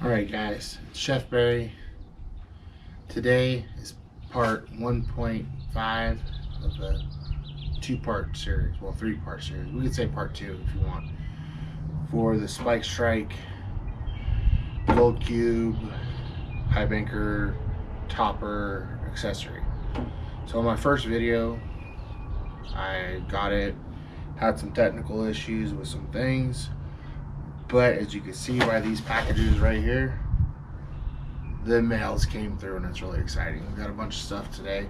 Alright guys, it's Chef Barry. Today is part 1.5 of a two-part series, well, three-part series. We could say part 2 if you want, for the Spike Strike Gold Cube High Banker Topper accessory. So in my first video, I got it, had some technical issues with some things, but as you can see by these packages right here, the mails came through and it's really exciting. We got a bunch of stuff today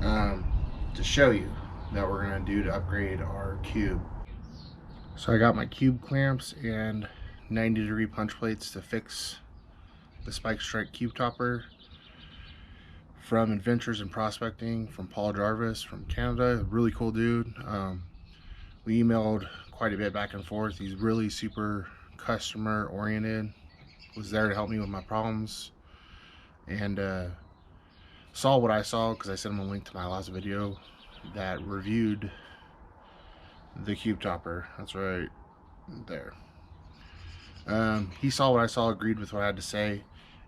to show you that we're gonna do to upgrade our cube. So I got my cube clamps and 90-degree punch plates to fix the Spike Strike cube topper from Adventures in Prospecting from Paul Jarvis from Canada. Really cool dude. We emailed quite a bit back and forth. He's really super customer oriented, was there to help me with my problems, and saw what I saw because I sent him a link to my last video that reviewed the cube topper. That's right there. He saw what I saw, agreed with what I had to say,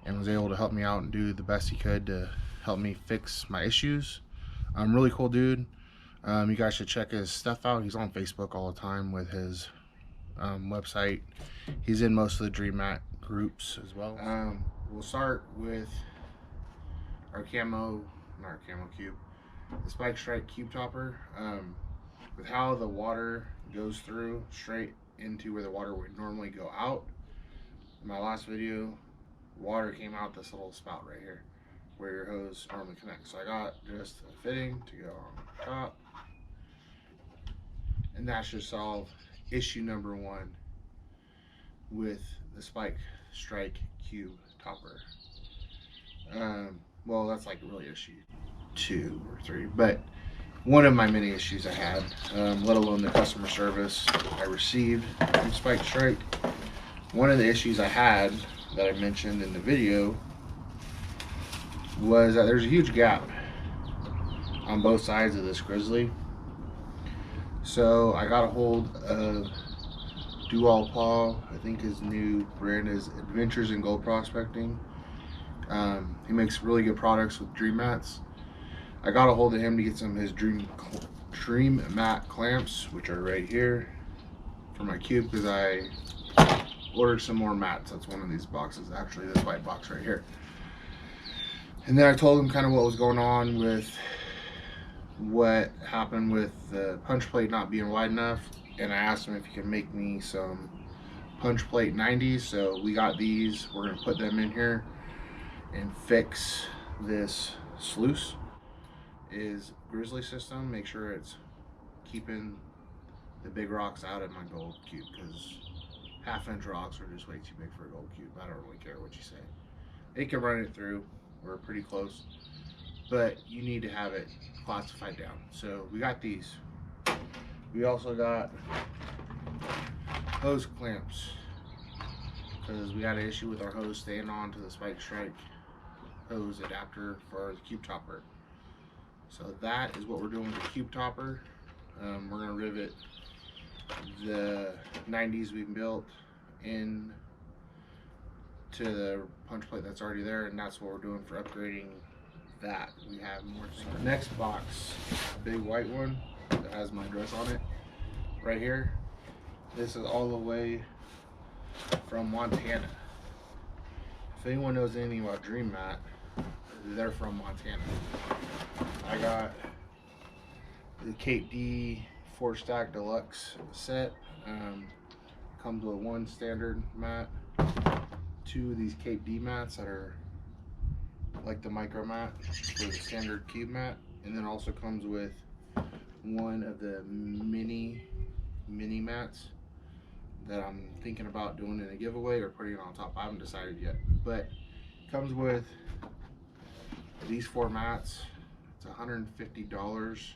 and was able to help me out and do the best he could to help me fix my issues. Really cool dude. You guys should check his stuff out. He's on Facebook all the time with his website. He's in most of the DreamMats groups as well. We'll start with our camo, not our camo cube, the Spike Strike cube topper. With how the water goes through straight into where the water would normally go out. In my last video, water came out this little spout right here where your hose normally connects. So I got just a fitting to go on top, and that should solve issue number 1 with the Spike Strike cube topper. Well, that's like really issue 2 or 3, but one of my many issues I had, let alone the customer service I received from Spike Strike. One of the issues I had that I mentioned in the video was that there's a huge gap on both sides of this grizzly. So I got a hold of Paul, I think his new brand is Adventures in Gold Prospecting. He makes really good products with DreamMats. I got a hold of him to get some of his DreamMat clamps, which are right here, for my cube, because I ordered some more mats. That's one of these boxes, actually, this white box right here. And then I told him kind of what was going on with what happened with the punch plate not being wide enough, and I asked him if he could make me some punch plate 90s. So we got these. We're going to put them in here and fix this sluice is grizzly system. Make sure it's keeping the big rocks out of my gold cube, because half-inch rocks are just way too big for a gold cube. I don't really care what you say. They can run it through. We're pretty close, but you need to have it classified down. So we got these. We also got hose clamps, because we had an issue with our hose staying on to the Spike Strike hose adapter for the cube topper. So that is what we're doing with the cube topper. We're going to rivet the 90s we've built in to the punch plate that's already there, and that's what we're doing for upgrading that. We have more things. The next box, a big white one that has my address on it right here. This is all the way from Montana. If anyone knows anything about DreamMat, they're from Montana. I got the Cape D 4-stack deluxe set. Comes with 1 standard mat, 2 of these Cape D mats that are like the micro mat for the standard cube mat, and then also comes with 1 of the mini mats that I'm thinking about doing in a giveaway or putting it on top. I haven't decided yet, but comes with these 4 mats. It's $150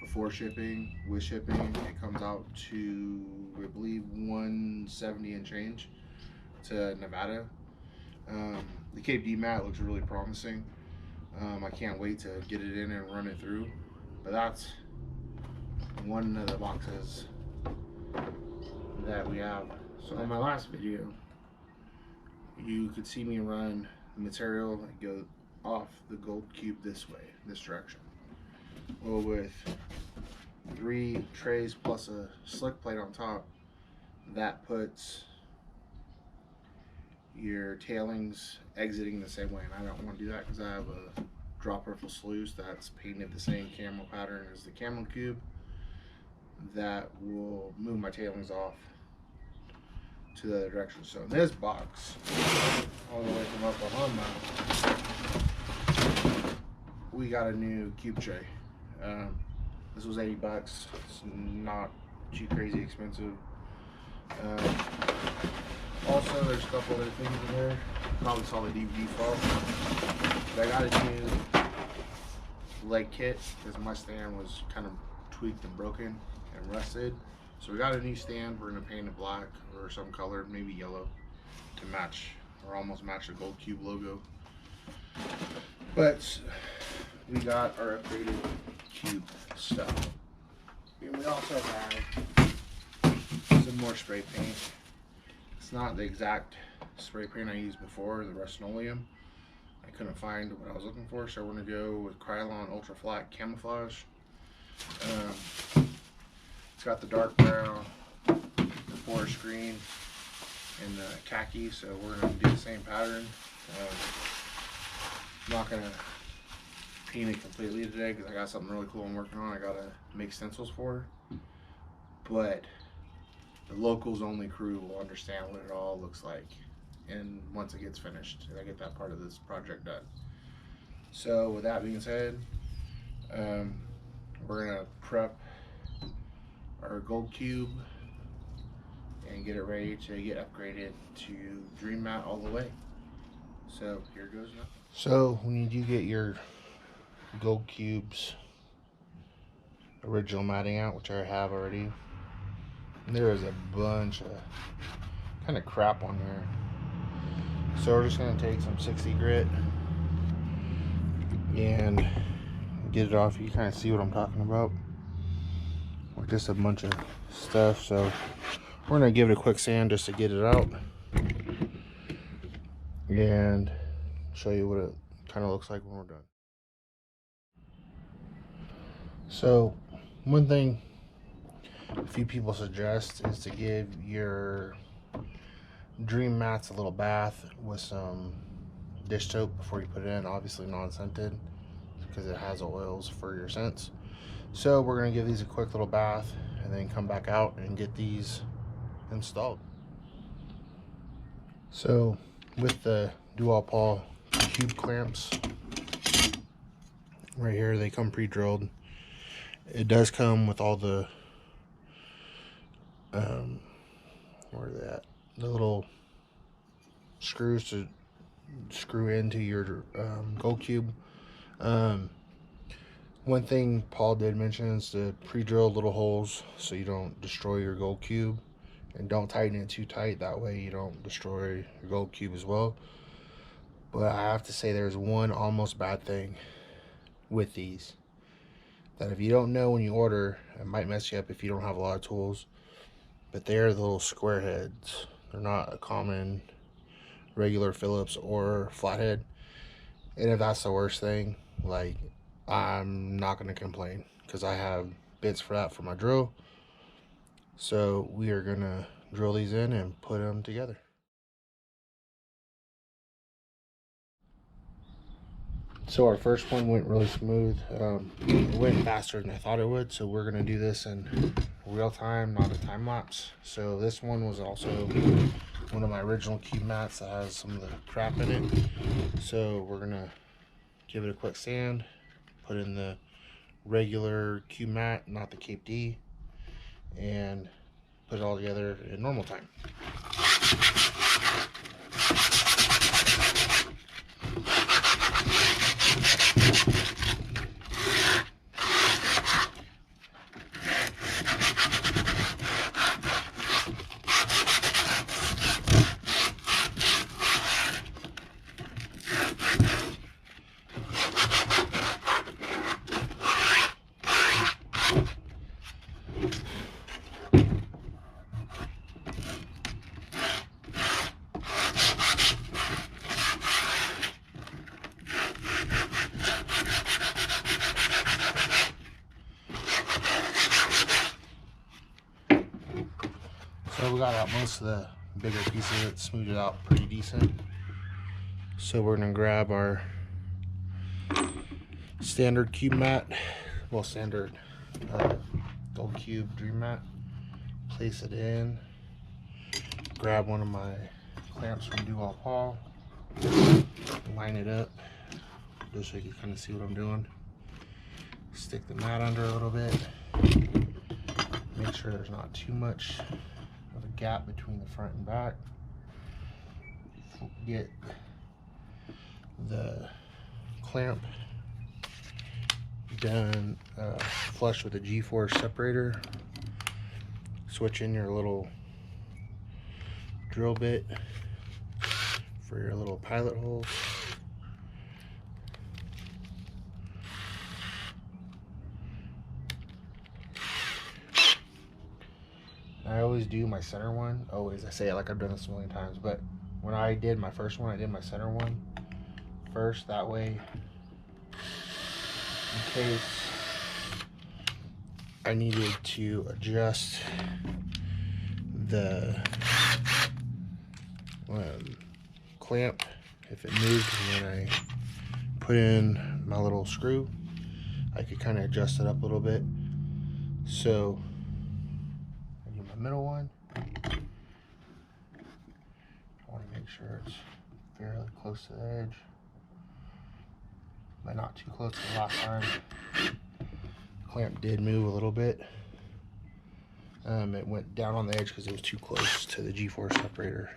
before shipping. With shipping, it comes out to, I believe, $170 and change to Nevada. The Cape D mat looks really promising. I can't wait to get it in and run it through. But that's one of the boxes that we have. So in my last video, you could see me run the material and go off the gold cube this way, this direction. Well, with 3 trays plus a slick plate on top, that puts your tailings exiting the same way, and I don't want to do that because I have a drop riffle sluice that's painted the same camo pattern as the camo cube. That will move my tailings off to the other direction. So in this box, all the way from Oklahoma, we got a new cube tray. This was $80. It's not too crazy expensive. Also, there's a couple other things in there. Probably saw the DVD fall. But I got a new leg kit because my stand was kind of tweaked and broken and rusted. So we got a new stand. We're gonna paint it black or some color, maybe yellow, to match or almost match the gold cube logo. But we got our upgraded cube stuff. And we also have some more spray paint. It's not the exact spray paint I used before, the Rust-Oleum. I couldn't find what I was looking for, so we're gonna go with Krylon Ultra Flat Camouflage. It's got the dark brown, the forest green, and the khaki, so we're gonna do the same pattern. I'm not gonna paint it completely today because I got something really cool I'm working on. I gotta make stencils for, but the locals only crew will understand what it all looks like, and once it gets finished, I get that part of this project done. So with that being said, we're gonna prep our gold cube and get it ready to get upgraded to DreamMat all the way. So here goes nothing. So when you do get your gold cubes original matting out, which I have already, there is a bunch of kind of crap on here. So we're just going to take some 60 grit and get it off. You kind of see what I'm talking about. Or just a bunch of stuff. So we're going to give it a quick sand just to get it out and show you what it kind of looks like when we're done. So one thing a few people suggest is to give your DreamMats a little bath with some dish soap before you put it in. Obviously non-scented because it has oils for your scents. So we're going to give these a quick little bath and then come back out and get these installed. So with the Dual Paul cube clamps right here, they come pre-drilled. It does come with all the where are they at? The little screws to screw into your gold cube. One thing Paul did mention is to pre-drill little holes so you don't destroy your gold cube, and don't tighten it too tight, that way you don't destroy your gold cube as well. But I have to say there's one almost bad thing with these, that if you don't know when you order, it might mess you up if you don't have a lot of tools. But they're the little square heads. They're not a common regular Phillips or flathead. And if that's the worst thing, like, I'm not going to complain because I have bits for that for my drill. So we are going to drill these in and put them together. So our first one went really smooth. It went faster than I thought it would, so we're gonna do this in real time, not a time lapse. So this one was also one of my original cube mats that has some of the crap in it. So we're gonna give it a quick sand, put in the regular cube mat, not the Cape D, and put it all together in normal time. got out most of the bigger pieces. It smoothed it out pretty decent. So we're gonna grab our standard cube mat, well, standard gold cube dream mat, place it in, grab one of my clamps from Paul, line it up just so you can kind of see what I'm doing. Stick the mat under a little bit, make sure there's not too much of a gap between the front and back. Get the clamp done flush with a G-force separator. Switch in your little drill bit for your little pilot holes. I always do my center one. Always, I say it like I've done this a million times, but when I did my first one, I did my center one first. That way, in case I needed to adjust the clamp, if it moved when I put in my little screw, I could kind of adjust it up a little bit. So I do my middle one. I want to make sure it's fairly close to the edge, but not too close to the last time. Clamp did move a little bit. It went down on the edge because it was too close to the G-force separator.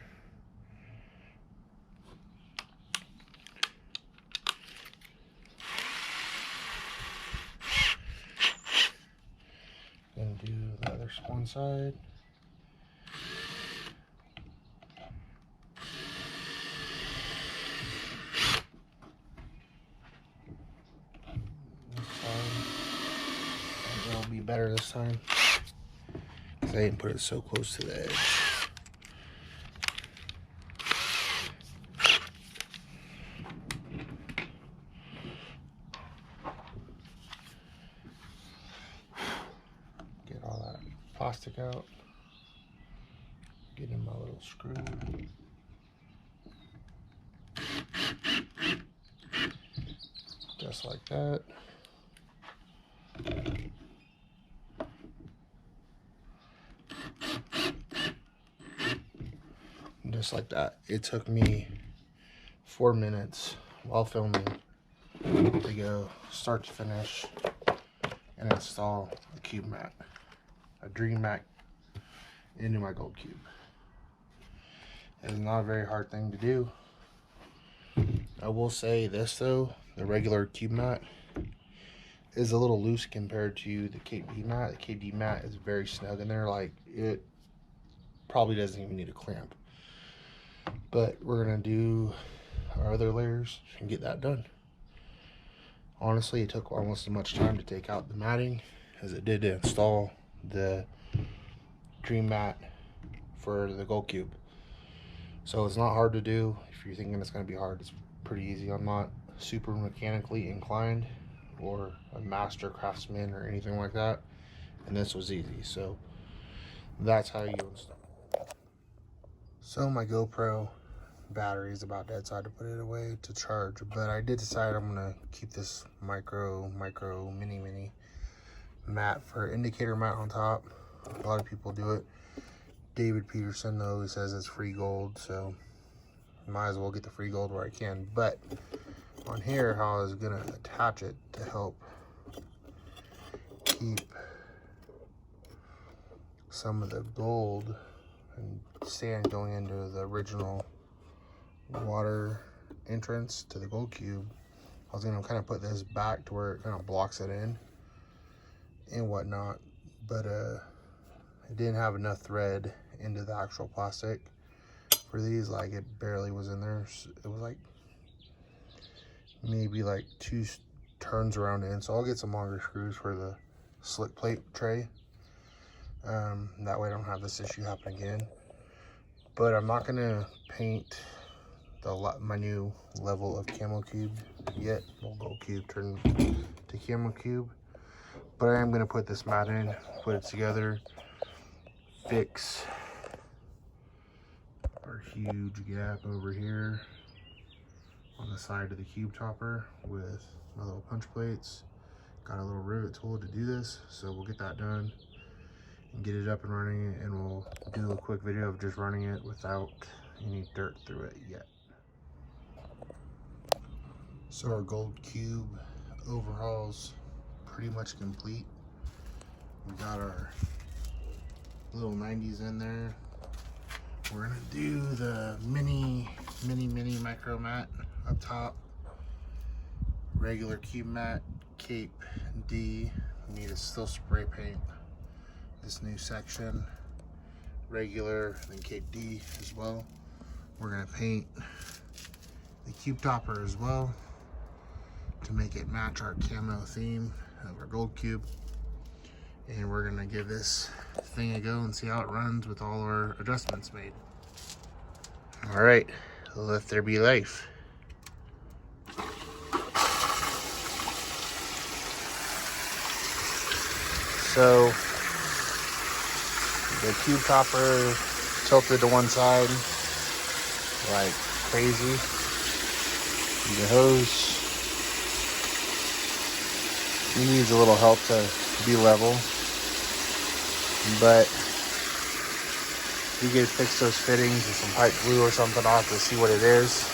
Gonna do the other one side. It'll be better this time because I didn't put it so close to the edge. Get all that plastic out. Get in my little screw. Just like that. Just like that. It took me 4 minutes while filming to go start to finish and install a cube mat, a dream mat, into my gold cube. It's not a very hard thing to do. I will say this though, the regular cube mat is a little loose compared to the KD mat. The KD mat is very snug in there, like it probably doesn't even need a clamp. But we're gonna do our other layers and get that done. Honestly, it took almost as much time to take out the matting as it did to install the dream mat for the gold cube. So it's not hard to do. If you're thinking it's gonna be hard, it's pretty easy. I'm not super mechanically inclined or a master craftsman or anything like that, and this was easy. So that's how you install. So my GoPro battery is about dead, so I had to put it away to charge, but I did decide I'm gonna keep this micro mini mat for indicator mat on top. A lot of people do it. David Peterson though, he says it's free gold, so might as well get the free gold where I can. But on here, how I was gonna attach it to help keep some of the gold and sand going into the original water entrance to the gold cube, I was gonna kind of put this back to where it kind of blocks it in and whatnot, but it didn't have enough thread into the actual plastic for these. Like, it barely was in there. It was like maybe like 2 turns around in, so I'll get some longer screws for the slick plate tray. That way I don't have this issue happen again. But I'm not gonna paint my new level of camo cube yet. Well, gold cube turned to camo cube. But I am gonna put this mat in, put it together, fix huge gap over here on the side of the cube topper with my little punch plates. Got a little rivet tool to do this, so we'll get that done and get it up and running, and we'll do a quick video of just running it without any dirt through it yet. So our gold cube overhaul's pretty much complete. We got our little 90s in there. We're gonna do the mini micro mat up top. Regular cube mat, Cape D. We need to still spray paint this new section. Regular, then Cape D as well. We're gonna paint the cube topper as well to make it match our camo theme of our gold cube. And we're gonna give this thing a go and see how it runs with all our adjustments made. All right, let there be life. So the cube topper tilted to one side like crazy. The hose, it needs a little help to be level, but we could fix those fittings with some pipe glue or something. I'll have to see what it is,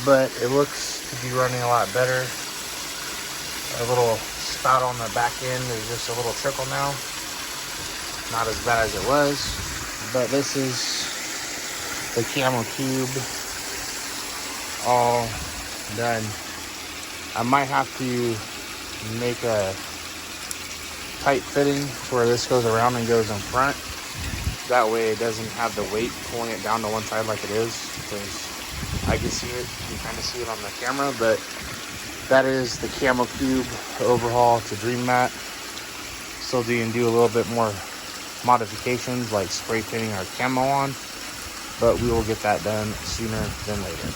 but it looks to be running a lot better. A little spout on the back end is just a little trickle now, not as bad as it was. But this is the camo cube all done. I might have to make a tight fitting where this goes around and goes in front. That way it doesn't have the weight pulling it down to one side like it is, because I can see it, you can kind of see it on the camera. But that is the camo cube overhaul to DreamMats. Still do a little bit more modifications like spray painting our camo on, but we will get that done sooner than later.